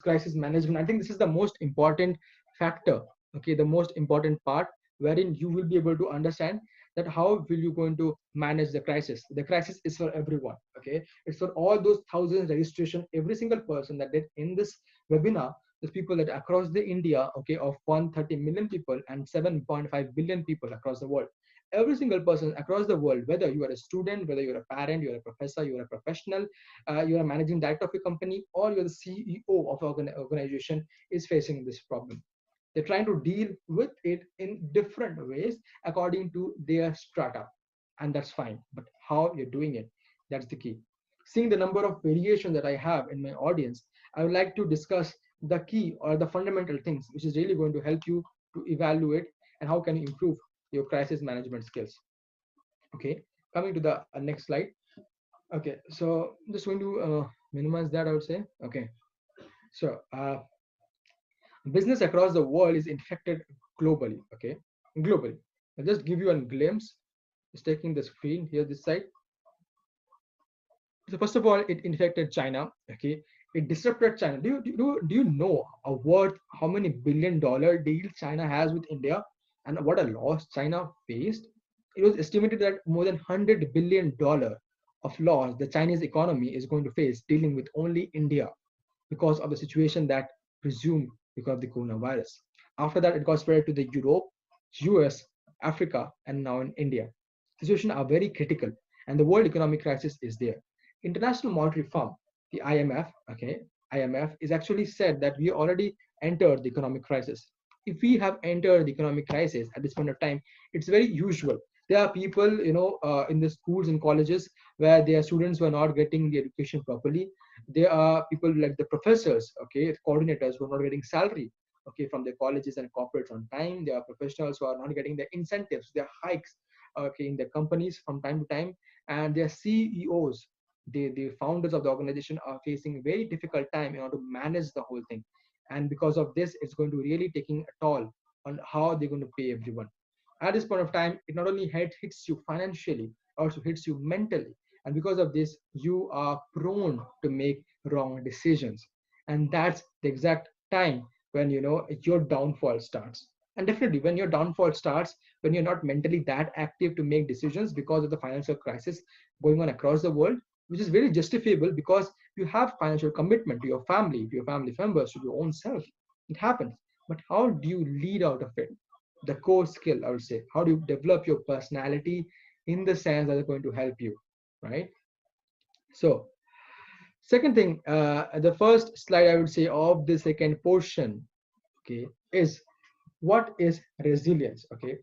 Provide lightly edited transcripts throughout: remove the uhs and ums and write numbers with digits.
crisis management, I think this is the most important factor, okay, the most important part, wherein you will be able to understand that how will you going to manage the crisis. The crisis is for everyone, okay, it's for all those thousands registration, every single person that did in this webinar, the people that across the India, okay, of 130 million people and 7.5 billion people across the world. Every single person across the world, whether you are a student, whether you're a parent, you're a professor, you're a professional, you're a managing director of a company, or you're the CEO of an organization, is facing this problem. They're trying to deal with it in different ways according to their strata, and that's fine. But how you're doing it, that's the key. Seeing the number of variations that I have in my audience, I would like to discuss the key or the fundamental things which is really going to help you to evaluate and how can you improve your crisis management skills. Okay, coming to the next slide. Okay, so I'm just going to minimize that, I would say. Okay, so business across the world is infected globally. Okay, globally. I'll just give you a glimpse. Just taking the screen here, this side. So first of all, it infected China. Okay, it disrupted China. Do you know worth how many $1 billion deals China has with India, and what a loss China faced? It was estimated that more than $100 billion of loss the Chinese economy is going to face dealing with only India because of the situation that presumed because of the coronavirus. After that, it got spread to the Europe, US, Africa, and now in India. Situations are very critical, and the world economic crisis is there. International Monetary Fund, the IMF, okay, IMF is actually said that we already entered the economic crisis. If we have entered the economic crisis at this point of time, it's very usual. There are people, in the schools and colleges where their students were not getting the education properly. There are people like the professors, okay, coordinators who are not getting salary, okay, from their colleges and corporates on time. There are professionals who are not getting their incentives, their hikes, okay, in their companies from time to time, and their CEOs, the founders of the organization, are facing a very difficult time in order to manage the whole thing. And because of this, it's going to really taking a toll on how they're going to pay everyone. At this point of time, it not only hits you financially, also hits you mentally. And because of this, you are prone to make wrong decisions. And that's the exact time when your downfall starts. And definitely when your downfall starts, when you're not mentally that active to make decisions because of the financial crisis going on across the world, which is very justifiable because you have financial commitment to your family, to your family members, to your own self. It happens. But how do you lead out of it? The core skill, I would say. How do you develop your personality in the sense that is going to help you, right? So, second thing, the first slide I would say of the second portion, okay, is what is resilience? Okay,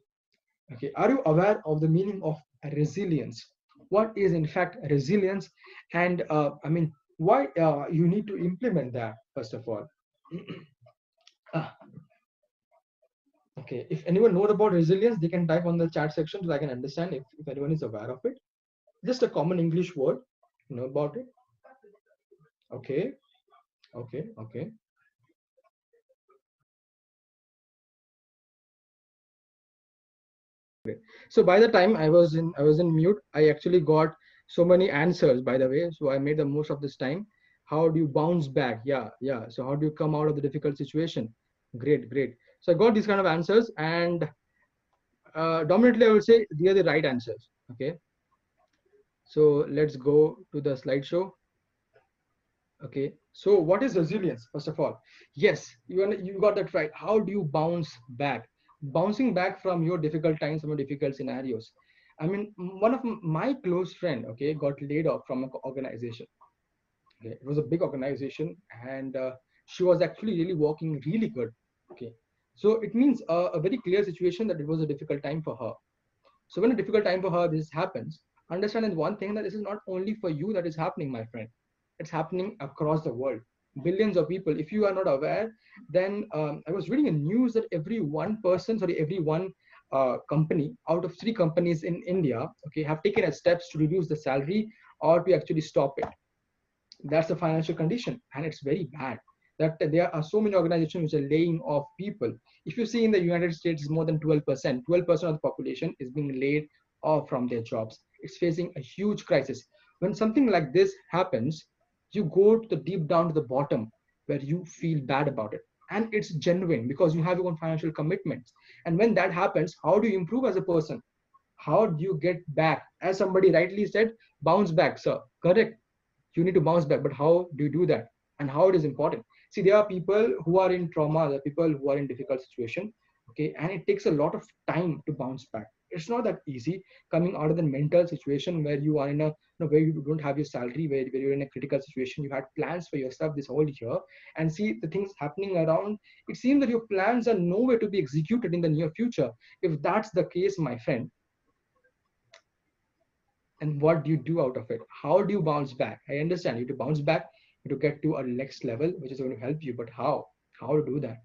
are you aware of the meaning of resilience? What is in fact resilience? And I mean, why you need to implement that first of all? Ah, okay, if anyone knows about resilience, they can type on the chat section so I can understand if anyone is aware of it. Just a common English word, you know about it. Okay, okay. So by the time I was in mute, I actually got so many answers, by the way. So I made the most of this time. How do you bounce back? Yeah. So how do you come out of the difficult situation? Great. So I got these kind of answers, and dominantly I would say they are the right answers. Okay. So let's go to the slideshow. Okay. So what is resilience? First of all, yes, you got that right. How do you bounce back? Bouncing back from your difficult times, from your difficult scenarios. I mean, one of my close friend, okay, got laid off from an organization. Okay, it was a big organization, and she was actually really working really good. Okay, so it means a very clear situation that it was a difficult time for her. So when a difficult time for her this happens, understand one thing, that this is not only for you that is happening, my friend. It's happening across the world. Billions of people. If you are not aware, then I was reading a news that every one company out of 3 companies in India, okay, have taken a steps to reduce the salary or to actually stop it. That's the financial condition, and it's very bad that there are so many organizations which are laying off people. If you see in the United States, more than 12% of the population is being laid off from their jobs. It's facing a huge crisis. When something like this happens, you go to the deep down to the bottom. where you feel bad about it, and it's genuine because you have your own financial commitments. And when that happens, how do you improve as a person? How do you get back? As somebody rightly said, bounce back, sir. Correct. You need to bounce back, but how do you do that? And how it is important. See, there are people who are in trauma, there are people who are in difficult situation, okay, and it takes a lot of time to bounce back. It's not that easy coming out of the mental situation where you are in a, where you don't have your salary, where you're in a critical situation. You had plans for yourself this whole year, and see the things happening around. It seems that your plans are nowhere to be executed in the near future. If that's the case, my friend, and what do you do out of it? How do you bounce back? I understand you to bounce back to get to a next level, which is going to help you, but how to do that,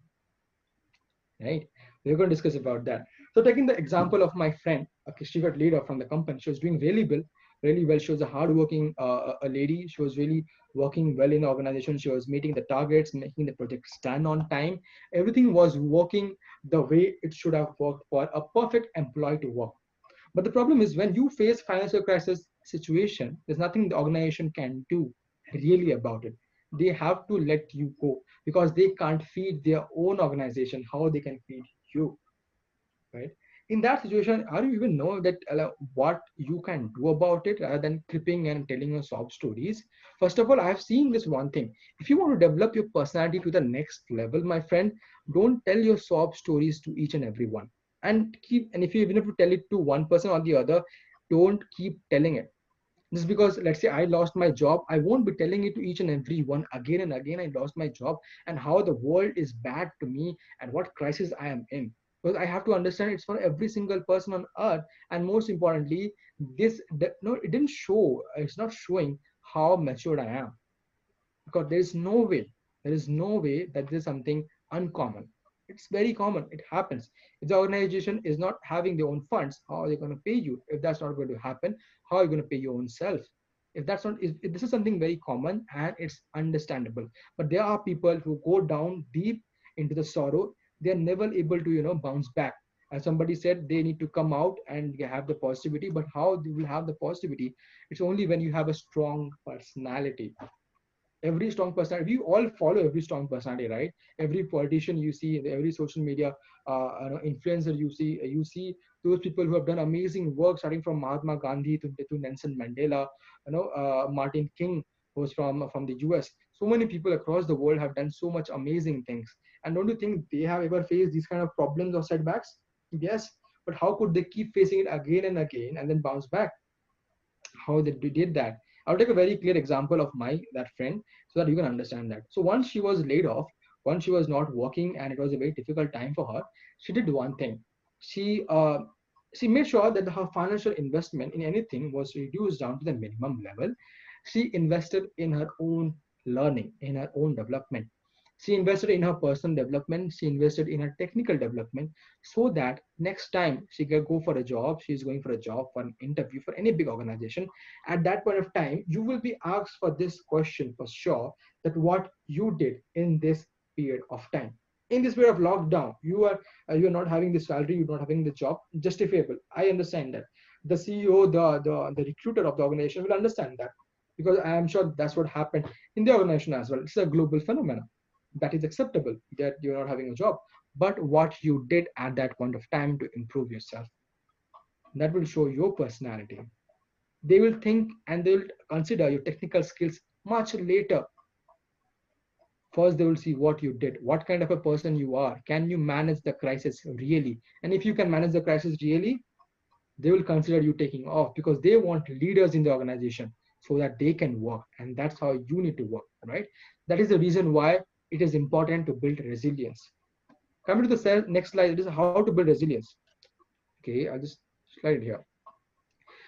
right? We're going to discuss about that. So taking the example of my friend, a she got laid off from the company. She was doing really well. She was a hardworking a lady. She was really working well in the organization. She was meeting the targets, making the projects done on time. Everything was working the way it should have worked for a perfect employee to work. But the problem is when you face financial crisis situation, there's nothing the organization can do really about it. They have to let you go because they can't feed their own organization how they can feed you, right? In that situation, how do you even know that what you can do about it rather than cripping and telling your sob stories? First of all, I have seen this one thing. If you want to develop your personality to the next level, my friend, don't tell your sob stories to each and every one. And if you even if you tell it to one person or the other, don't keep telling it. Just because, let's say, I lost my job, I won't be telling it to each and every one again and again. I lost my job and how the world is bad to me and what crisis I am in. Because I have to understand it's for every single person on earth. And most importantly, no, it didn't show, it's not showing how matured I am, because there is no way that there's something uncommon. It's very common. It happens. If the organization is not having their own funds, how are they going to pay you? If that's not going to happen, how are you going to pay your own self? If that's not, if this is something very common and it's understandable. But there are people who go down deep into the sorrow. They're never able to bounce back. As somebody said, they need to come out and have the positivity. But how they will have the positivity? It's only when you have a strong personality. Every strong personality, we all follow every strong personality, right? Every politician you see, every social media influencer you see those people who have done amazing work, starting from Mahatma Gandhi to Nelson Mandela, Martin King, who's from the US. So many people across the world have done so much amazing things. And don't you think they have ever faced these kind of problems or setbacks? Yes. But how could they keep facing it again and again and then bounce back? How they did that? I'll take a very clear example of my that friend so that you can understand that. So once she was laid off, once she was not working, and it was a very difficult time for her, she did one thing. She uh, she made sure that her financial investment in anything was reduced down to the minimum level. She invested in her own learning, in her own development. She invested in her personal development. She invested in her technical development so that next time she can go for a job, she's going for a job, for an interview, for any big organization. At that point of time, you will be asked for this question for sure, that what you did in this period of time. In this period of lockdown, you're not having the salary, you're not having the job. Justifiable. I understand that. The CEO, the recruiter of the organization will understand that, because I am sure that's what happened in the organization as well. It's a global phenomenon. That is acceptable that you're not having a job. But what you did at that point of time to improve yourself, that will show your personality. They will think and they will consider your technical skills much later. First, they will see what you did, what kind of a person you are. Can you manage the crisis really? And if you can manage the crisis really, they will consider you taking off, because they want leaders in the organization so that they can work. And that's how you need to work, right? That is the reason why it is important to build resilience. Coming to the next slide, it is how to build resilience. Okay, I'll just slide it here.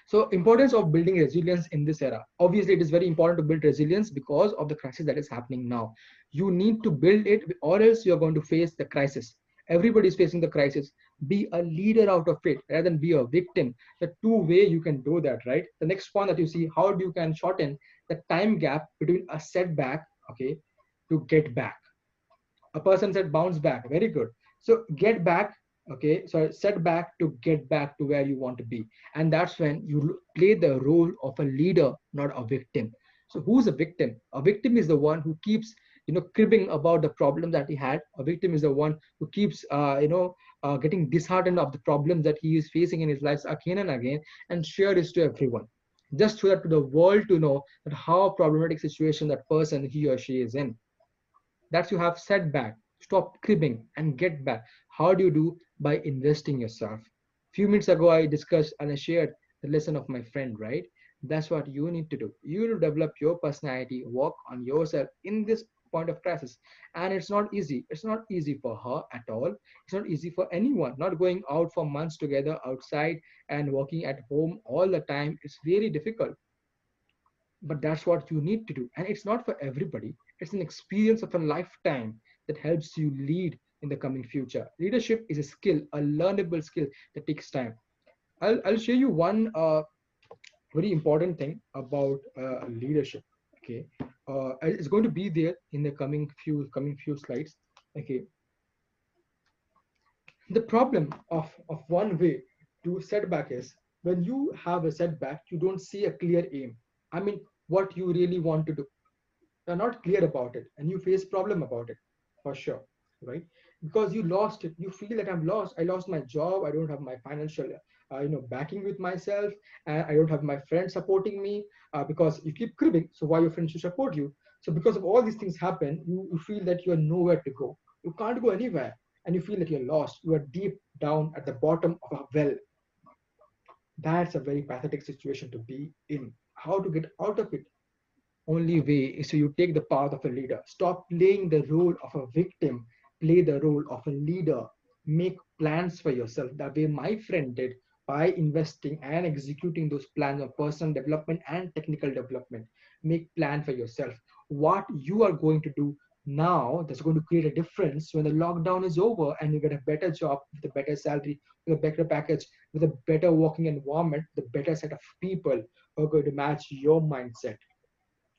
So importance of building resilience in this era. Obviously, it is very important to build resilience because of the crisis that is happening now. You need to build it, or else you're going to face the crisis. Everybody is facing the crisis. Be a leader out of it rather than be a victim. The two-way you can do that, right? The next point that you see, how do you can shorten the time gap between a setback, okay, to get back. A person said bounce back. Very good. So get back, okay, so set back to get back to where you want to be. And that's when you play the role of a leader, not a victim. So who's a victim? A victim is the one who keeps cribbing about the problem that he had. A victim is the one who keeps getting disheartened of the problems that he is facing in his life again and again, and share this to everyone, just so that to the world to know that how problematic situation that person he or she is in. That's you have setback. Stop cribbing and get back. How do you do? By investing yourself. Few minutes ago I discussed and I shared the lesson of my friend, right? That's what you need to do. You need to develop your personality, work on yourself in this point of crisis. And it's not easy. It's not easy for her at all. It's not easy for anyone. Not going out for months together outside and working at home all the time. It's really difficult, but that's what you need to do, and it's not for everybody. It's an experience of a lifetime that helps you lead in the coming future. Leadership is a skill, a learnable skill that takes time. I'll share you one very important thing about leadership. Okay, it's going to be there in the coming few slides. Okay, the problem of one way to setback is when you have a setback, you don't see a clear aim. I mean, what you really want to do, you're not clear about it, and you face problem about it, for sure, right? Because you lost it, you feel that I'm lost. I lost my job, I don't have my financial backing with myself, and I don't have my friends supporting me, because you keep cribbing, so why your friends should support you? So because of all these things happen, you feel that you're nowhere to go, you can't go anywhere, and you feel that you're lost, you are deep down at the bottom of a well. That's a very pathetic situation to be in. How to get out of it? Only way is to you take the path of a leader. Stop playing the role of a victim. Play the role of a leader. Make plans for yourself. That way my friend did, by investing and executing those plans of personal development and technical development. Make plan for yourself. What you are going to do now that's going to create a difference when the lockdown is over and you get a better job with a better salary, with a better package, with a better working environment, the better set of people who are going to match your mindset.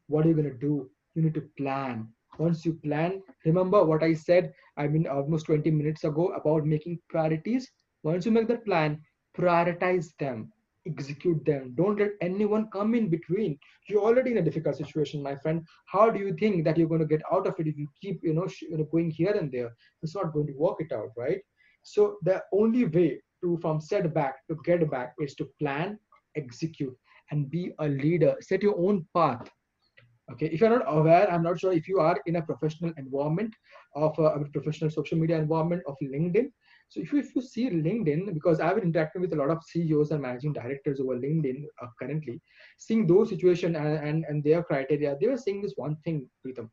What are you going to do? You need to plan. Once you plan, remember what I said, I mean, almost 20 minutes ago about making priorities. Once you make the plan, prioritize them, execute them. Don't let anyone come in between. You're already in a difficult situation, my friend. How do you think that you're going to get out of it if you keep going here and there? It's not going to work it out, right? So the only way to from setback to get back is to plan, execute, and be a leader. Set your own path. Okay, if you're not aware, I'm not sure if you are in a professional environment of a professional social media environment of LinkedIn. So if you see LinkedIn, because I've been interacting with a lot of CEOs and managing directors over LinkedIn currently, seeing those situations and their criteria, they were saying this one thing, Pritam.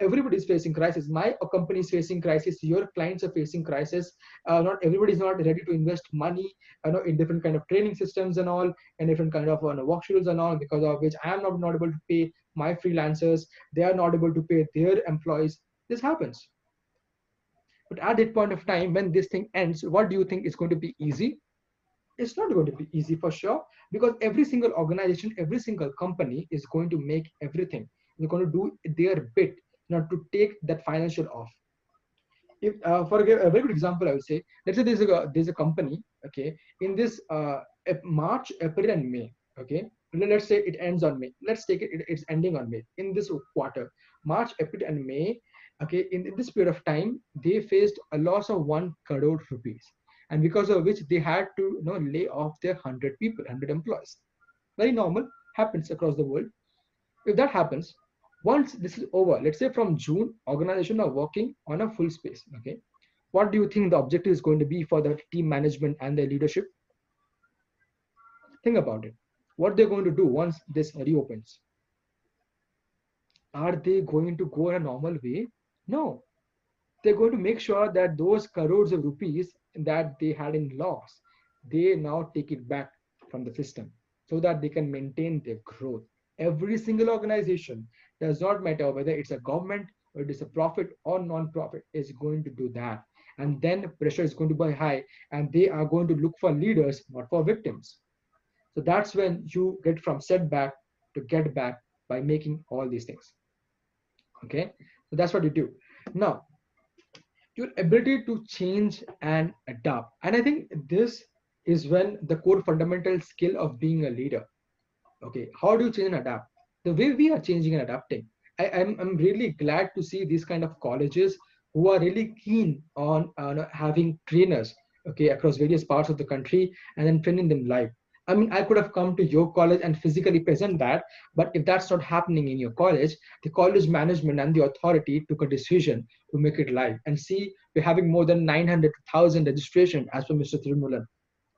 Everybody is facing crisis. My company is facing crisis, your clients are facing crisis. Not everybody is not ready to invest money in different kind of training systems and all, and different kind of work schedules and all, because of which I am not able to pay my freelancers, they are not able to pay their employees. This happens. But at that point of time, when this thing ends, what do you think is going to be easy? It's not going to be easy, for sure, because every single organization, every single company is going to make everything. They're going to do their bit not to take that financial off. If for a very good example, I would say, let's say there's a company, okay, in this March, April, and May, okay. Let's say it ends on May. Let's take it's ending on May. In this quarter, March, April, and May, okay, in this period of time, they faced a loss of 1 crore rupees, and because of which they had to lay off their 100 people, 100 employees. Very normal, happens across the world. If that happens, once this is over, let's say from June, organization are working on a full space. Okay, what do you think the objective is going to be for the team management and the leadership? Think about it. What they're going to do once this reopens? Are they going to go in a normal way? No, they're going to make sure that those crores of rupees that they had in loss, they now take it back from the system so that they can maintain their growth. Every single organization, does not matter whether it's a government or it is a profit or non-profit, is going to do that. And then pressure is going to be high, and they are going to look for leaders, not for victims. So that's when you get from setback to get back, by making all these things. Okay, so that's what you do. Now, your ability to change and adapt. And I think this is when the core fundamental skill of being a leader. Okay, how do you change and adapt? The way we are changing and adapting, I'm really glad to see these kind of colleges who are really keen on having trainers, okay, across various parts of the country and then training them live. I mean, I could have come to your college and physically present that, but if that's not happening in your college, the college management and the authority took a decision to make it live. And see, we're having more than 900,000 registration as per Mr. Thirumalan.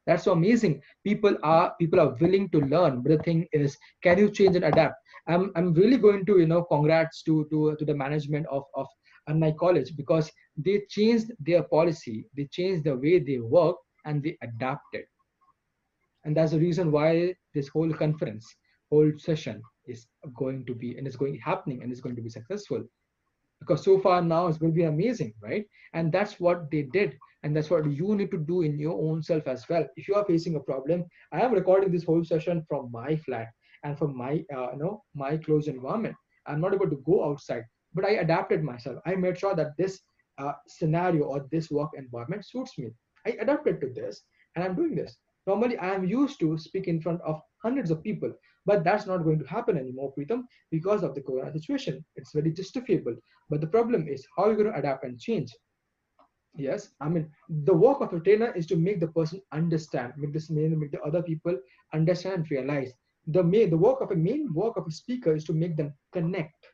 That's so amazing. People are willing to learn, but the thing is, can you change and adapt? I'm really going to congrats to the management of Annai College, because they changed their policy, they changed the way they work, and they adapted. And that's the reason why this whole conference, whole session is going to be, and it's going happening, and it's going to be successful, because so far now it's going to be amazing, right? And that's what they did, and that's what you need to do in your own self as well. If you are facing a problem, I am recording this whole session from my flat and from my my closed environment. I'm not able to go outside, but I adapted myself. I made sure that this scenario or this work environment suits me. I adapted to this, and I'm doing this. Normally I am used to speak in front of hundreds of people, but that's not going to happen anymore, Pritam, because of the corona situation. It's very justifiable, but the problem is how you're going to adapt and change. Yes, I mean, the work of a trainer is to make the person understand, make the other people understand and realize. The work of a main work of a speaker is to make them connect.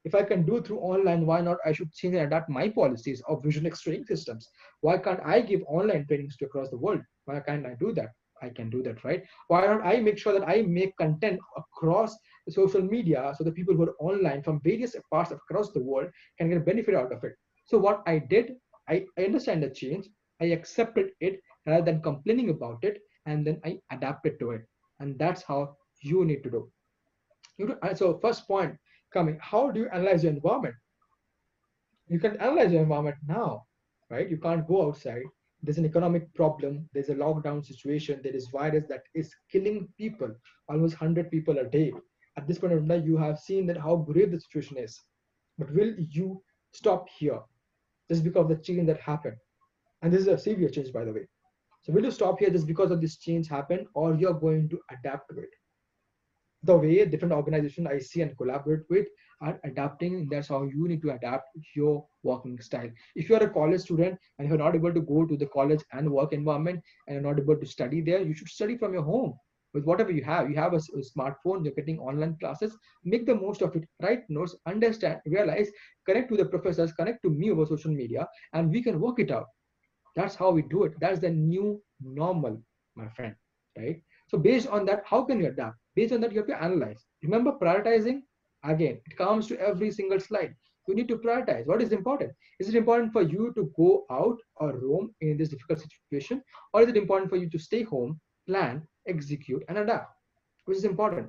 If I can do it through online, why not? I should change and adapt my policies of visual X training systems. Why can't I give online trainings to across the world? Why can't I do that? I can do that, right? Why not I make sure that I make content across the social media so the people who are online from various parts across the world can get a benefit out of it. So what I did, I understand the change, I accepted it rather than complaining about it, and then I adapted to it. And that's how you need to do. So first point coming, how do you analyze your environment? You can analyze your environment now, right? You can't go outside. There's an economic problem. There's a lockdown situation. There is virus that is killing people, almost 100 people a day. At this point of time, you have seen that how grave the situation is. But will you stop here just because of the change that happened? And this is a severe change, by the way. So will you stop here just because of this change happened, or you're going to adapt to it? The way different organizations I see and collaborate with are adapting. That's how you need to adapt your working style. If you're a college student and you're not able to go to the college and work environment and you're not able to study there, you should study from your home with whatever you have. You have a smartphone, you're getting online classes, make the most of it, write notes, understand, realize, connect to the professors, connect to me over social media, and we can work it out. That's how we do it. That's the new normal, my friend, right? So based on that, how can you adapt? Based on that, you have to analyze. Remember prioritizing? Again, it comes to every single slide. You need to prioritize. What is important? Is it important for you to go out or roam in this difficult situation? Or is it important for you to stay home, plan, execute, and adapt? Which is important?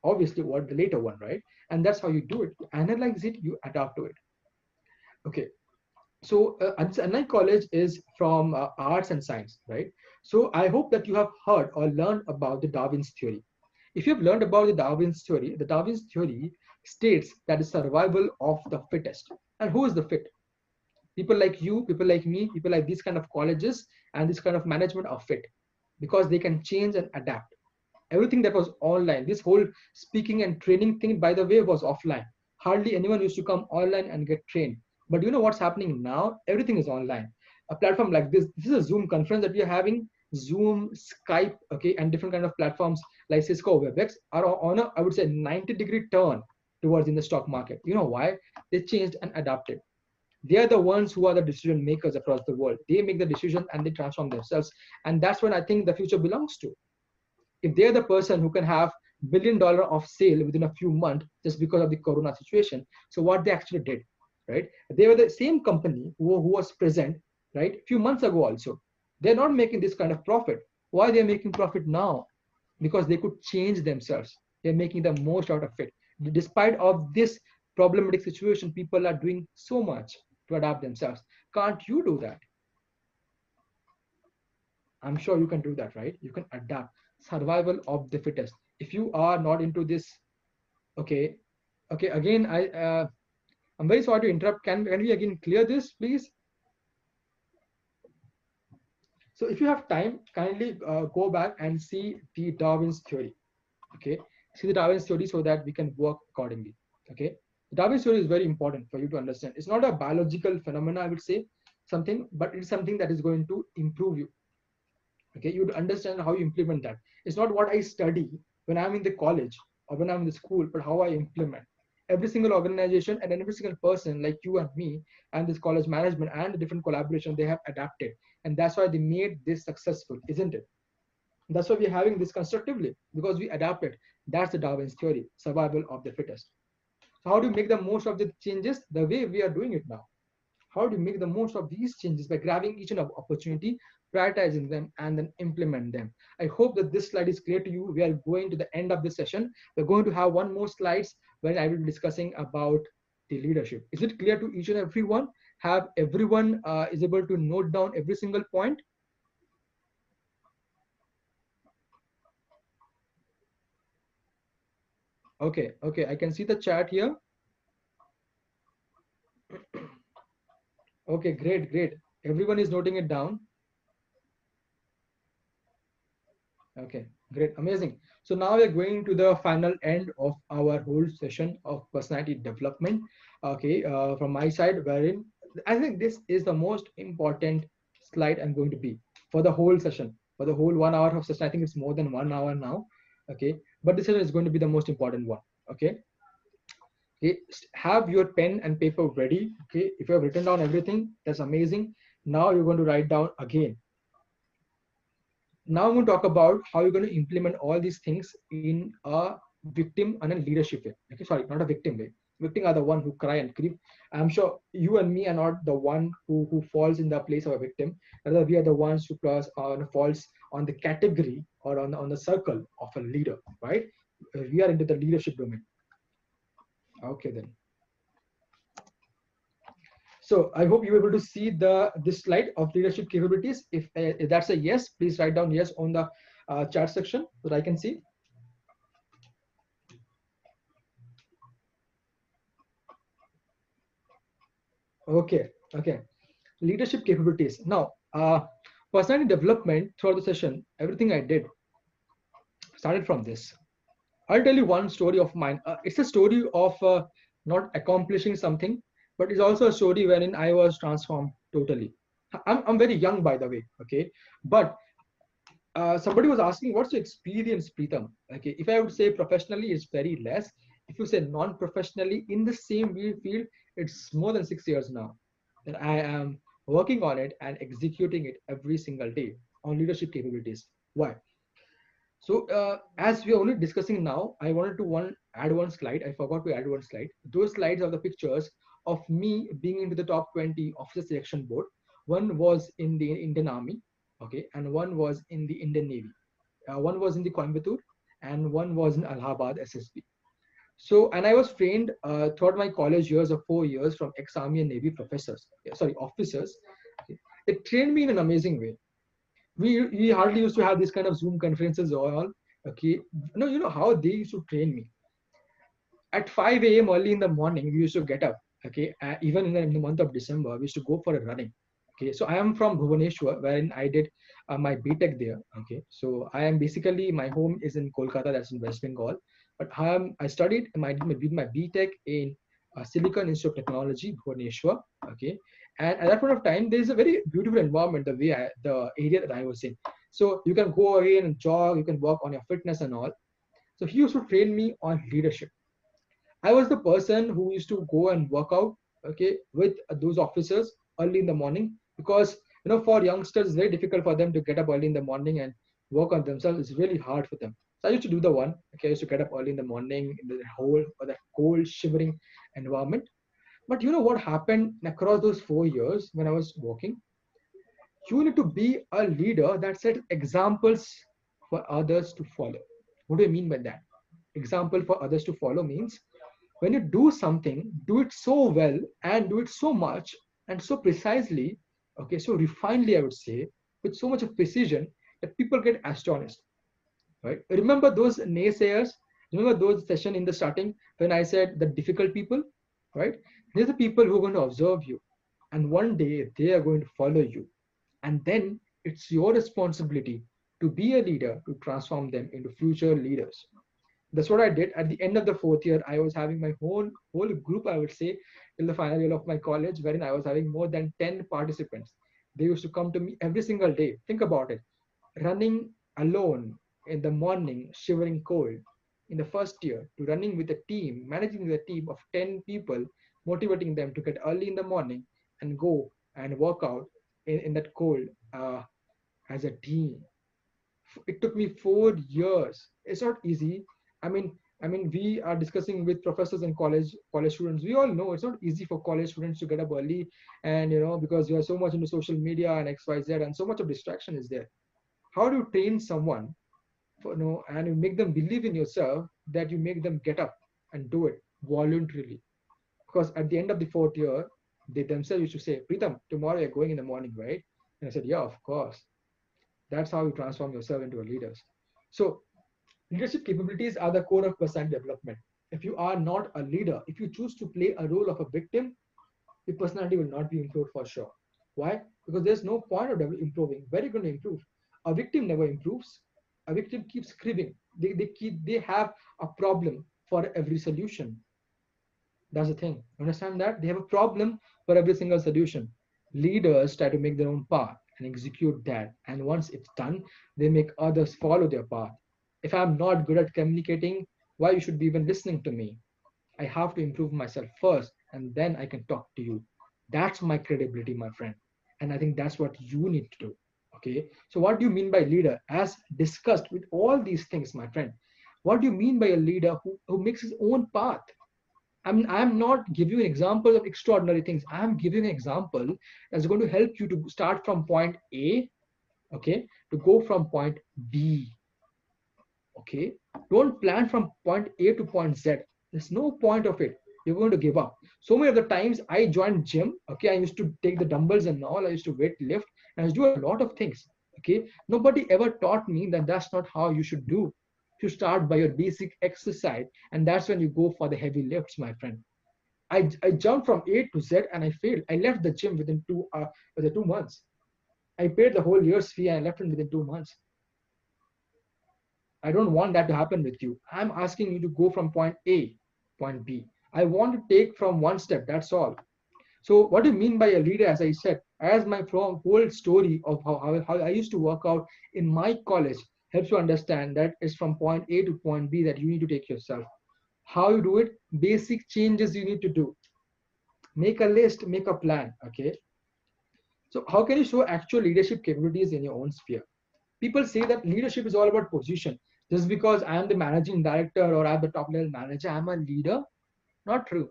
Obviously, what the later one, right? And that's how you do it. You analyze it, you adapt to it. Okay, so Annai College is from arts and science, right? So I hope that you have heard or learned about the Darwin's theory. If you've learned about the Darwin's theory states that the survival of the fittest. And who is the fit? People like you, people like me, people like these kind of colleges and this kind of management are fit because they can change and adapt. Everything that was online, this whole speaking and training thing, by the way, was offline. Hardly anyone used to come online and get trained. But you know what's happening now? Everything is online. A platform like this is a Zoom conference that we are having, Zoom, Skype, okay, and different kind of platforms like Cisco, WebEx are on a, I would say, 90-degree turn towards in the stock market. You know why? They changed and adapted. They are the ones who are the decision makers across the world. They make the decision and they transform themselves. And that's what I think the future belongs to. If they're the person who can have $1 billion of sale within a few months just because of the corona situation, so what they actually did, right? They were the same company who was present, right, a few months ago also. They're not making this kind of profit. Why they're making profit now? Because they could change themselves. They're making the most out of it. Despite of this problematic situation, people are doing so much to adapt themselves. Can't you do that? I'm sure you can do that, right? You can adapt. Survival of the fittest. If you are not into this, okay, okay. Again, I'm very sorry to interrupt. Can we again clear this, please? So if you have time, kindly go back and see the Darwin's theory. Okay, see the Darwin's theory so that we can work accordingly. Okay, the Darwin story is very important for you to understand. It's not a biological phenomena, I would say, something, but it's something that is going to improve you. Okay, you understand how you implement that. It's not what I study when I'm in the college or when I'm in the school, but how I implement. Every single organization and every single person like you and me and this college management and the different collaboration, they have adapted, and that's why they made this successful, isn't it? That's why we're having this constructively, because we adapted. That's the Darwin's theory, survival of the fittest. So how do you make the most of the changes the way we are doing it now? How do you make the most of these changes? By grabbing each and every opportunity, prioritizing them, and then implement them. I hope that this slide is clear to you. We are going to the end of the session. We're going to have one more slides when I will be discussing about the leadership. Is it clear to each and everyone? Have everyone is able to note down every single point? Okay, okay, I can see the chat here. Okay, great, great. Everyone is noting it down. Okay, great, amazing. So now we're going to the final end of our whole session of personality development. Okay, from my side, wherein I think this is the most important slide I'm going to be for the whole session, for the whole 1 hour of session. I think it's more than 1 hour now. Okay, but this session is going to be the most important one. Okay, okay, have your pen and paper ready. Okay, if you have written down everything, that's amazing. Now you're going to write down again. Now I'm going to talk about how you're going to implement all these things in a victim and a leadership way. Okay, sorry, not a victim way. Victim are the one who cry and grieve. I'm sure you and me are not the one who falls in the place of a victim. Rather, we are the ones who falls on the category or on the circle of a leader, right? We are into the leadership domain. Okay, then. So I hope you're able to see this slide of leadership capabilities. If that's a yes, please write down yes on the chat section so that I can see. Okay, okay. Leadership capabilities. Now, personality development throughout the session, everything I did started from this. I'll tell you one story of mine. It's a story of not accomplishing something, but it's also a story wherein I was transformed totally. I'm very young, by the way, okay? But somebody was asking, what's your experience, Pritam? Okay, if I would say professionally, it's very less. If you say non-professionally, in the same field, it's more than 6 years now that I am working on it and executing it every single day on leadership capabilities. Why? So as we are only discussing now, I wanted to add one slide. I forgot to add one slide. Those slides are the pictures of me being into the top 20 officer selection board. One was in the Indian Army, okay, and one was in the Indian Navy. One was in the Coimbatore, and one was in Allahabad SSB. So, and I was trained throughout my college years of 4 years from ex-Army and Navy professors, sorry, officers. Okay. They trained me in an amazing way. We hardly used to have this kind of Zoom conferences or all. Okay, no, you know how they used to train me at 5 a.m. early in the morning. We used to get up. Okay, even in the month of December, we used to go for a running. Okay, so I am from Bhubaneswar, wherein I did my BTech there. Okay, so I am basically, my home is in Kolkata, that's in West Bengal. But I studied my BTech in Silicon Institute of Technology, Bhubaneswar. Okay, and at that point of time, there is a very beautiful environment, the area that I was in. So you can go away and jog, you can work on your fitness and all. So he used to train me on leadership. I was the person who used to go and work out, okay, with those officers early in the morning, because for youngsters it's very difficult for them to get up early in the morning and work on themselves. It's really hard for them. So I used to do the one. Okay, I used to get up early in the morning in the whole or that cold, shivering environment. But you know what happened across those 4 years when I was working? You need to be a leader that sets examples for others to follow. What do I mean by that? Example for others to follow means when you do something, do it so well and do it so much and so precisely, okay, so refinedly, I would say, with so much of precision that people get astonished, right? Remember those naysayers? Remember those session in the starting when I said the difficult people, right? They're the people who are going to observe you, and one day they are going to follow you, and then it's your responsibility to be a leader to transform them into future leaders. That's what I did. At the end of the fourth year, I was having my whole group, I would say, till the final year of my college, wherein I was having more than 10 participants. They used to come to me every single day. Think about it. Running alone in the morning, shivering cold in the first year, to running with a team, managing the team of 10 people, motivating them to get early in the morning and go and work out in that cold uh, as a team. It took me 4 years. It's not easy. I mean, we are discussing with professors and college students. We all know it's not easy for college students to get up early, and because you are so much into social media and XYZ, and so much of distraction is there. How do you train someone and you make them believe in yourself, that you make them get up and do it voluntarily? Because at the end of the fourth year, they themselves used to say, Pritam, tomorrow you're going in the morning, right? And I said, yeah, of course. That's how you transform yourself into a leader. So leadership capabilities are the core of personality development. If you are not a leader, if you choose to play a role of a victim, your personality will not be improved for sure. Why? Because there's no point of improving. Where are you going to improve? A victim never improves. A victim keeps screaming. They have a problem for every solution. That's the thing. Understand that? They have a problem for every single solution. Leaders try to make their own path and execute that. And once it's done, they make others follow their path. If I'm not good at communicating, why you should be even listening to me? I have to improve myself first, and then I can talk to you. That's my credibility, my friend. And I think that's what you need to do. Okay. So, what do you mean by leader? As discussed with all these things, my friend, what do you mean by a leader who makes his own path? I'm not giving you an example of extraordinary things. I'm giving an example that's going to help you to start from point A, okay, to go from point B. Okay, don't plan from point A to point Z. There's no point of it. You're going to give up. So many of the times I joined gym. Okay, I used to take the dumbbells and all. I used to weight lift and I used to do a lot of things. Okay, nobody ever taught me that that's not how you should do. You start by your basic exercise, and that's when you go for the heavy lifts, my friend. I jumped from A to Z and I failed. I left the gym within 2 months. I paid the whole year's fee and I left it within 2 months. I don't want that to happen with you. I'm asking you to go from point A, point B. I want to take from one step. That's all. So, what do you mean by a leader? As I said, as my whole story of how I used to work out in my college helps you understand that it's from point A to point B that you need to take yourself. How you do it? Basic changes you need to do. Make a list, make a plan. Okay. So, how can you show actual leadership capabilities in your own sphere? People say that leadership is all about position. Just because I am the managing director or I'm the top level manager, I'm a leader. Not true.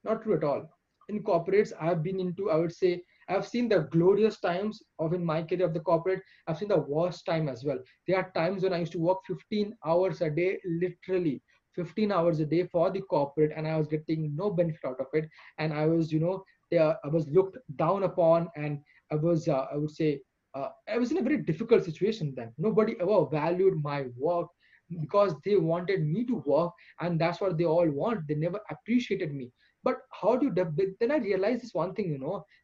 Not true at all. In corporates, I've been into, I would say, I've seen the glorious times of in my career of the corporate. I've seen the worst time as well. There are times when I used to work 15 hours a day, literally 15 hours a day for the corporate, and I was getting no benefit out of it. And I was, I was looked down upon, and I would say, I was in a very difficult situation then. Nobody ever valued my work because they wanted me to work, and that's what they all want. They never appreciated me. But how do you then I realized this one thing,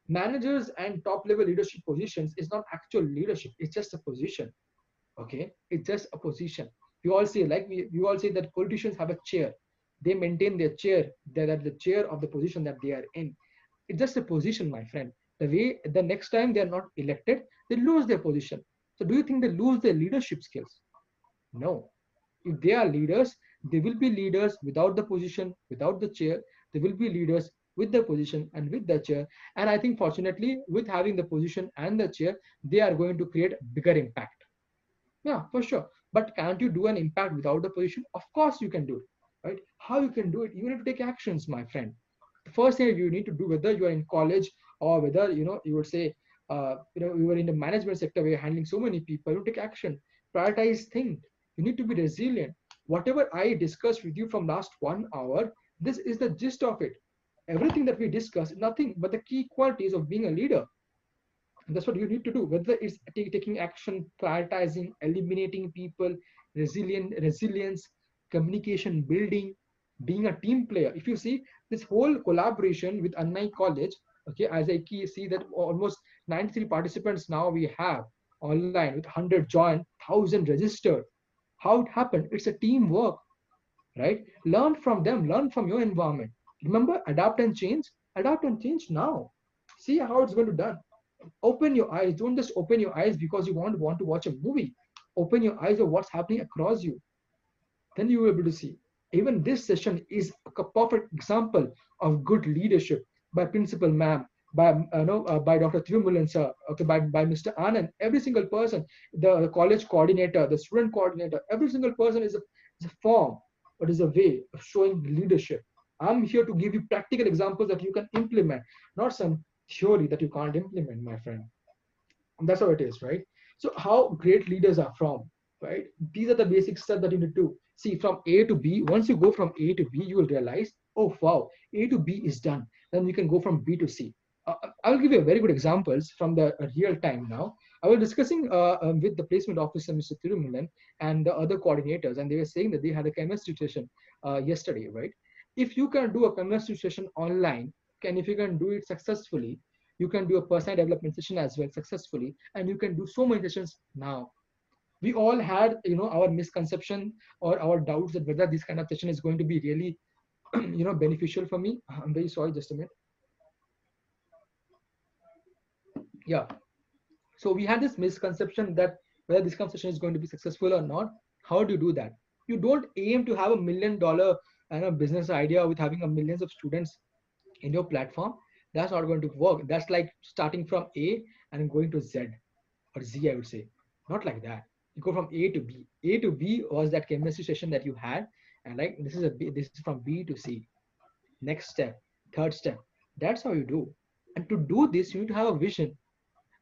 managers and top level leadership positions is not actual leadership. It's just a position. Okay, it's just a position. We all say, like we all say that politicians have a chair. They maintain their chair. They're at the chair of the position that they are in. It's just a position, my friend. The next time they are not elected, they lose their position. So do you think they lose their leadership skills? No. If they are leaders, they will be leaders without the position, without the chair. They will be leaders with the position and with the chair. And I think, fortunately, with having the position and the chair, they are going to create bigger impact. Yeah, for sure. But can't you do an impact without the position? Of course, you can do it. Right? How you can do it? You need to take actions, my friend. The first thing you need to do, whether you are in college or whether you would say you are in the management sector where you're handling so many people, you take action, prioritize things. You need to be resilient. Whatever I discussed with you from last 1 hour, this is the gist of it. Everything that we discuss, nothing but the key qualities of being a leader. And that's what you need to do, whether it's taking action, prioritizing, eliminating people, resilience, communication building, being a team player. If you see this whole collaboration with Annai College, okay, as I see that almost 93 participants now we have online with 100 joined, 1,000 registered. How it happened? It's a teamwork. right? Learn from them, learn from your environment. Remember, adapt and change now. See how it's going to done. Open your eyes. Don't just open your eyes because you want to watch a movie. Open your eyes of what's happening across you. Then you will be able to see. Even this session is a perfect example of good leadership by Principal Ma'am, by by Dr. Thirumulan sir, okay, by Mr. Anand. Every single person, the college coordinator, the student coordinator, every single person is a form, but is a way of showing leadership. I'm here to give you practical examples that you can implement, not some theory that you can't implement, my friend. And that's how it is, right? So how great leaders are from, right? These are the basic steps that you need to see from A to B. Once you go from A to B, you will realize, oh wow, A to B is done. Then you can go from B to C. I will give you a very good examples from the real time now. I was discussing with the placement officer, Mr. Tirumulan, and the other coordinators, and they were saying that they had a chemistry session yesterday, right? If you can do a chemistry session online, if you can do it successfully, you can do a personal development session as well successfully, and you can do so many sessions now. We all had our misconception or our doubts that whether this kind of session is going to be really beneficial for me. I'm very sorry, just a minute. Yeah, so we had this misconception that whether this conversation is going to be successful or not. How do you do that? You don't aim to have $1 million business idea with having a millions of students in your platform. That's not going to work. That's like starting from A and going to Z or Z, I would say. Not like that. You go from A to B. A to B was that chemistry session that you had, and like this is a B, this is from B to C. Next step, third step. That's how you do. And to do this, you need to have a vision.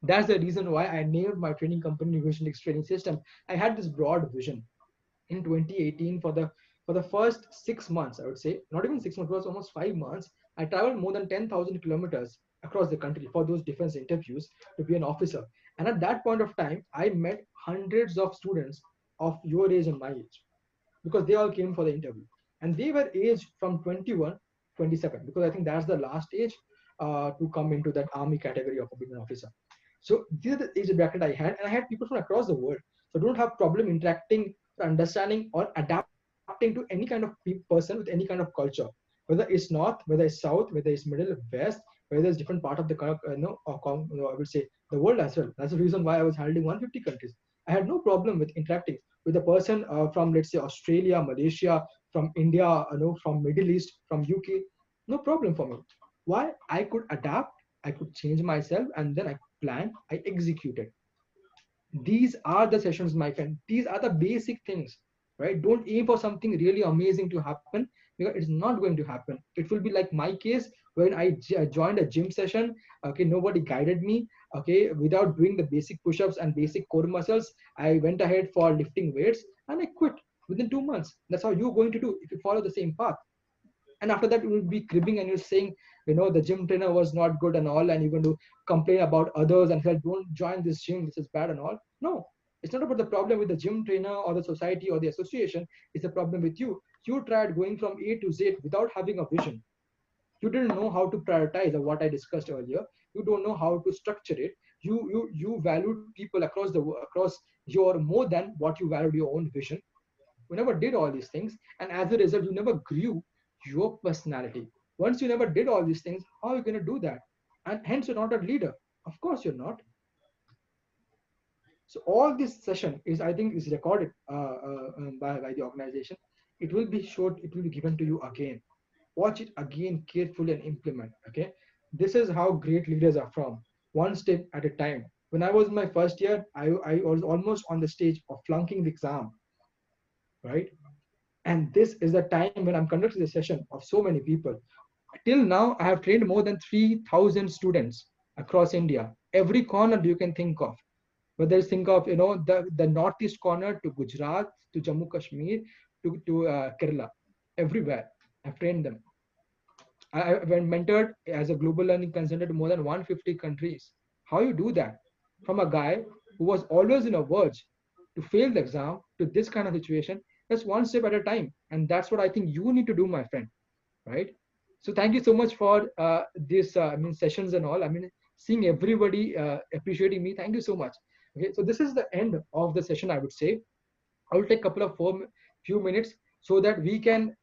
That's the reason why I named my training company Innovation X Training System. I had this broad vision in 2018 for the first 6 months. I would say not even 6 months, it was almost 5 months. I traveled more than 10,000 kilometers across the country for those defense interviews to be an officer. And at that point of time, I met hundreds of students of your age and my age because they all came for the interview, and they were aged from 21 27 because I think that's the last age to come into that army category of being an officer. So these are the age bracket I had, and I had people from across the world. So don't have problem interacting, understanding, or adapting to any kind of person with any kind of culture, whether it's north, whether it's south, whether it's middle, west, whether it's different part of the I would say the world as well. That's the reason why I was handling 150 countries. I had no problem with interacting with a person from, let's say, Australia, Malaysia, from India, from Middle East, from UK. No problem for me. Why? I could adapt, I could change myself, and then I plan, I executed. These are the sessions, my friend. These are the basic things, right? Don't aim for something really amazing to happen, because it's not going to happen. It will be like my case when I joined a gym session. Okay, nobody guided me. Okay, without doing the basic push-ups and basic core muscles, I went ahead for lifting weights and I quit within 2 months. That's how you're going to do if you follow the same path. And after that, you will be cribbing and you're saying, the gym trainer was not good and all, and you're going to complain about others and say, don't join this gym, this is bad and all. No, it's not about the problem with the gym trainer or the society or the association. It's a problem with you. You tried going from A to Z without having a vision. You didn't know how to prioritize what I discussed earlier. You don't know how to structure it. You valued people across your more than what you valued your own vision. You never did all these things, and as a result, you never grew your personality. Once you never did all these things, how are you going to do that? And hence, you're not a leader. Of course, you're not. So all this session is, I think, is recorded by the organization. It will be short. It will be given to you again. Watch it again carefully and implement. Okay, this is how great leaders are from. One step at a time. When I was in my first year, I was almost on the stage of flunking the exam, right? And this is the time when I'm conducting a session of so many people. Till now, I have trained more than 3,000 students across India, every corner you can think of. Whether you think of the northeast corner to Gujarat to Jammu Kashmir to Kerala, everywhere I've trained them. I've been mentored as a global learning consultant to more than 150 countries. How you do that? From a guy who was always in a verge to fail the exam to this kind of situation, that's one step at a time. And that's what I think you need to do, my friend. Right? So thank you so much for this, sessions and all. Seeing everybody appreciating me. Thank you so much. Okay, so this is the end of the session, I would say. I will take a couple of few minutes so that we can,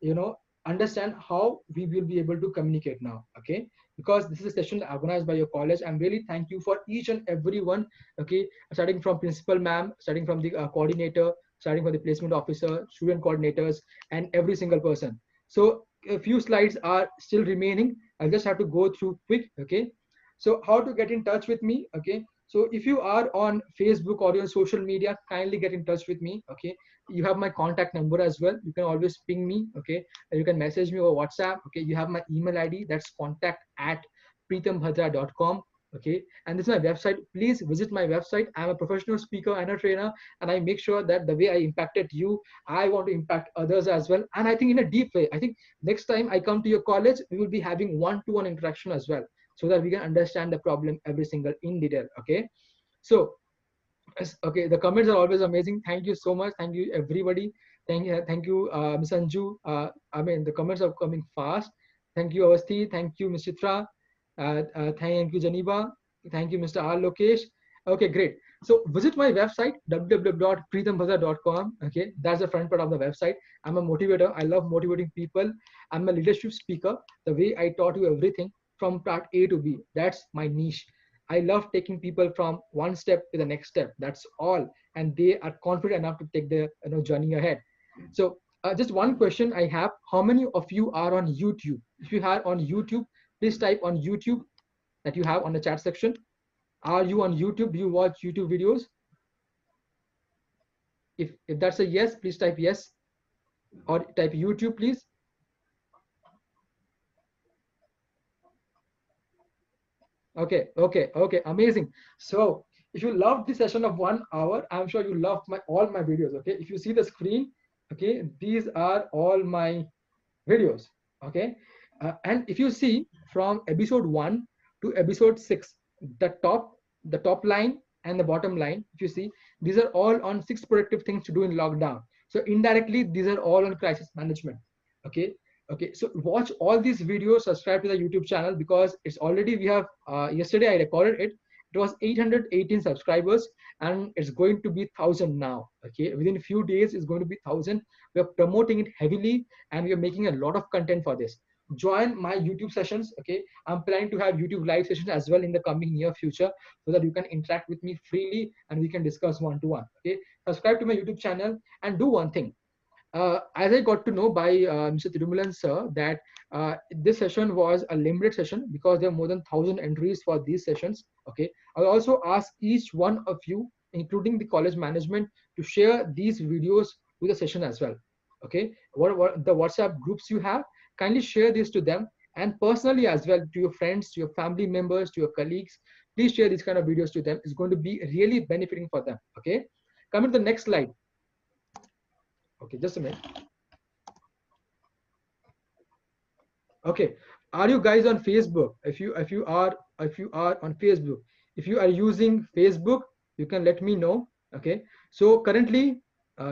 understand how we will be able to communicate now. Okay, because this is a session organized by your college. I'm really thank you for each and every one. Okay, starting from principal ma'am, starting from the coordinator, starting from the placement officer, student coordinators, and every single person. So a few slides are still remaining. I'll just have to go through quick. Okay, so how to get in touch with me? Okay, so if you are on Facebook or on social media, kindly get in touch with me. Okay, you have my contact number as well. You can always ping me. Okay, you can message me over WhatsApp. Okay, you have my email ID, that's contact@pritambhadra.com. Okay, and this is my website. Please visit my website. I'm a professional speaker and a trainer, and I make sure that the way I impacted you, I want to impact others as well. And I think in a deep way. I think next time I come to your college, we will be having one-to-one interaction as well, so that we can understand the problem every single in detail. Okay, so yes, okay, the comments are always amazing. Thank you so much. Thank you, everybody. Thank you, Ms. Anju. I mean, the comments are coming fast. Thank you, Avasti. Thank you, Ms. Chitra. Thank you, Janiba. Thank you, Mr. R. Lokesh. Okay, great. So visit my website, www.pritambhadra.com. Okay, that's the front part of the website. I'm a motivator. I love motivating people. I'm a leadership speaker. The way I taught you everything from part A to B, that's my niche. I love taking people from one step to the next step. That's all, and they are confident enough to take the journey ahead. So, just one question I have: how many of you are on YouTube? If you are on YouTube, please type on YouTube that you have on the chat section. Are you on YouTube? Do you watch YouTube videos? If that's a yes, please type yes, or type YouTube, please. Okay, amazing. So if you love the session of 1 hour, I'm sure you love my all my videos. Okay, if you see the screen, okay, these are all my videos. Okay, and if you see from episode 1 to episode 6, the top line and the bottom line, if you see, these are all on 6 productive things to do in lockdown. So indirectly, these are all on crisis management. Okay, okay, so watch all these videos, subscribe to the YouTube channel, because it's already, we have yesterday I recorded it. It was 818 subscribers, and it's going to be 1,000 now. Okay, within a few days it's going to be 1,000. We are promoting it heavily, and we are making a lot of content for this. Join my YouTube sessions. Okay, I'm planning to have YouTube live sessions as well in the coming near future, so that you can interact with me freely and we can discuss one to one. Okay, subscribe to my YouTube channel, and do one thing. As I got to know by Mr. Tirumalan sir, that this session was a limited session because there are more than 1,000 entries for these sessions. Okay, I'll also ask each one of you, including the college management, to share these videos to the session as well. Okay, what the WhatsApp groups you have, kindly share this to them, and personally as well, to your friends, to your family members, to your colleagues. Please share these kind of videos to them. It's going to be really benefiting for them. Okay, coming to the next slide. Okay, just a minute. Okay, are you guys on Facebook? If you are on Facebook, if you are using Facebook, you can let me know. Okay, so currently,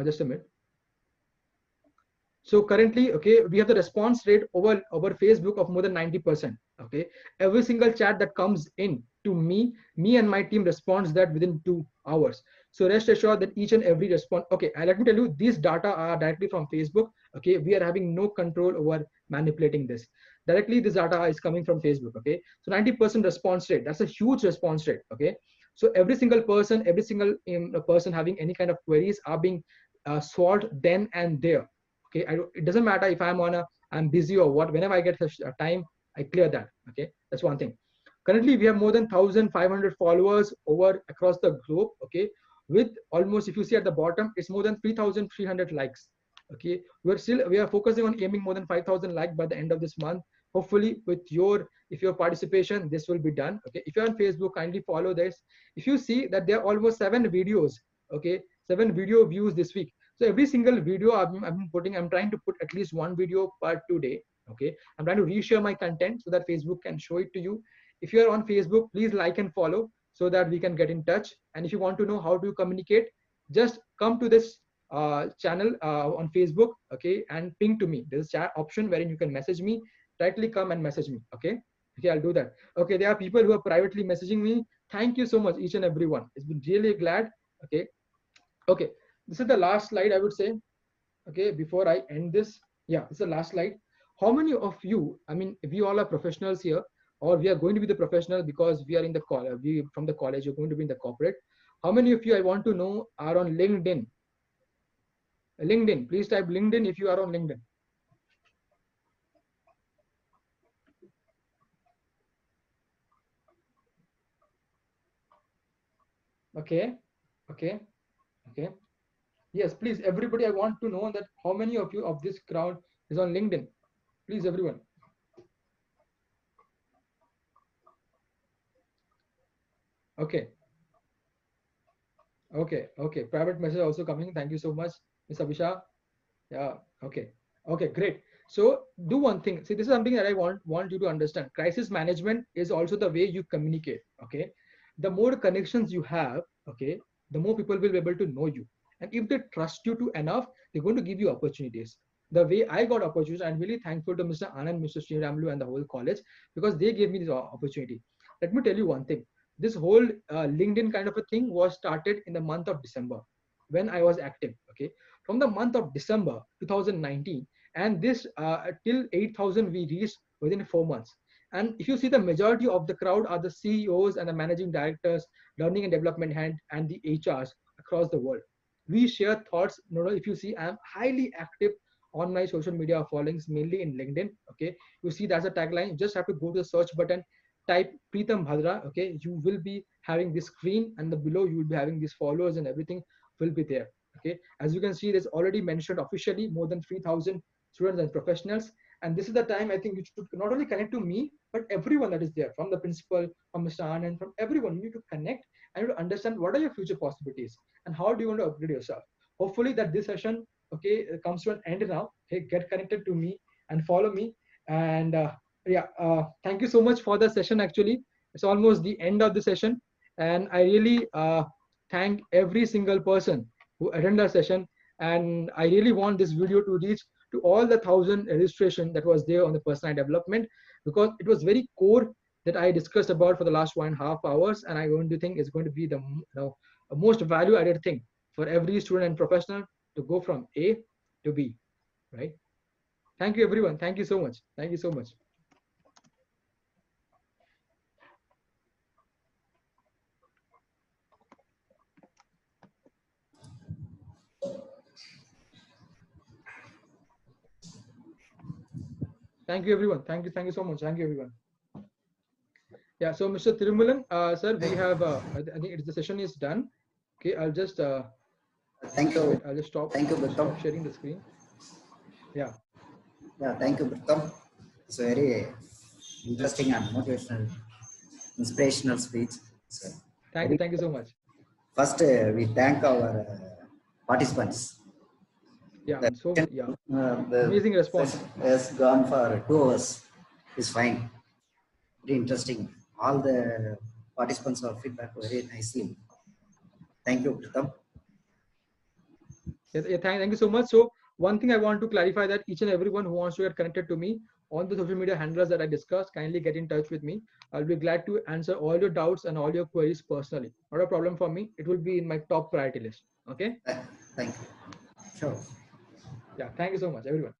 just a minute. So currently, okay, we have the response rate over Facebook of more than 90%. Okay, every single chat that comes in to me and my team responds that within 2 hours. So rest assured that each and every response. Okay, let me tell you, these data are directly from Facebook. Okay, we are having no control over manipulating this. Directly, this data is coming from Facebook. Okay, so 90% response rate. That's a huge response rate. Okay, so every single person, person having any kind of queries are being solved then and there. Okay, it doesn't matter if I'm busy or what. Whenever I get time, I clear that. Okay, that's one thing. Currently we have more than 1,500 followers over across the globe. Okay, with almost, if you see at the bottom, it's more than 3,300 likes. Okay, we are focusing on aiming more than 5,000 likes by the end of this month. Hopefully with your participation, this will be done. Okay, if you're on Facebook, kindly follow this. If you see that there are almost 7 videos, okay, 7 video views this week. So every single video I'm trying to put at least one video per 2 day. Okay, I'm trying to reshare my content so that Facebook can show it to you. If you are on Facebook, please like and follow so that we can get in touch. And if you want to know how to communicate, just come to this channel on Facebook. Okay, and ping to me. There's a chat option wherein you can message me. Directly come and message me. Okay, I'll do that. Okay, there are people who are privately messaging me. Thank you so much, each and everyone. It's been really glad. Okay, this is the last slide, I would say. Okay, before I end this, yeah, it's the last slide. How many of you, I mean, we all are professionals here, or we are going to be the professional because we are in the college, we from the college, you're going to be in the corporate. How many of you, I want to know, are on LinkedIn? LinkedIn, please type LinkedIn if you are on LinkedIn. Okay, okay, okay. Yes, please, everybody, I want to know that how many of you of this crowd is on LinkedIn? Please, everyone. Okay, okay. Private message also coming. Thank you so much, Miss Abhisha. Yeah, okay. Okay, great. So do one thing. See, this is something that I want you to understand. Crisis management is also the way you communicate. Okay. The more connections you have, okay, the more people will be able to know you. And if they trust you to enough, they're going to give you opportunities. The way I got opportunities, I'm really thankful to Mr. Anand, Mr. Sriramlu, and the whole college because they gave me this opportunity. Let me tell you one thing. This whole LinkedIn kind of a thing was started in the month of December when I was active. Okay, from the month of December 2019, and this till 8,000 we reached within 4 months. And if you see, the majority of the crowd are the CEOs and the managing directors, learning and development hand, and the HRs across the world. We share thoughts. No, if you see, I'm highly active on my social media followings, mainly in LinkedIn. Okay, you see that's a tagline. You just have to go to the search button, type Pritam Bhadra. Okay, you will be having this screen, and the below you will be having these followers and everything will be there. Okay, as you can see, there's already mentioned officially more than 3,000 students and professionals. And this is the time I think you should not only connect to me, but everyone that is there, from the principal, from Mr. Anand, from everyone. You need to connect and you to understand what are your future possibilities and how do you want to upgrade yourself. Hopefully that this session, okay, comes to an end now. Okay, get connected to me and follow me. And yeah, thank you so much for the session. Actually, it's almost the end of the session, and I really thank every single person who attend our session. And I really want this video to reach to all the 1,000 registration that was there on the personal development, because it was very core that I discussed about for the last 1.5 hours. And I going to think it's going to be the most value added thing for every student and professional to go from A to B, right? Thank you, everyone. Thank you so much. Thank you so much. Thank you, everyone. Thank you. Thank you so much. Thank you, everyone. Yeah. So, Mr. Thirumalan, sir, we have. I think the session is done. Okay. I'll just. Thank you. I'll just stop. Thank you, Pritam. Stop sharing the screen. Yeah. Yeah, thank you, Pritam. It's a very interesting and motivational, inspirational speech. So, Thank you. Thank you so much. first, we thank our participants. Yeah. The Amazing response. has gone for 2 hours. It's fine. Very interesting. All the participants are feedback very nicely. Thank you, Pritam. Thank you so much. So one thing I want to clarify, that each and everyone who wants to get connected to me on the social media handlers that I discussed, kindly get in touch with me. I'll be glad to answer all your doubts and all your queries personally. Not a problem for me. It will be in my top priority list. Okay. Thank you. Sure. Yeah. Thank you so much, everyone.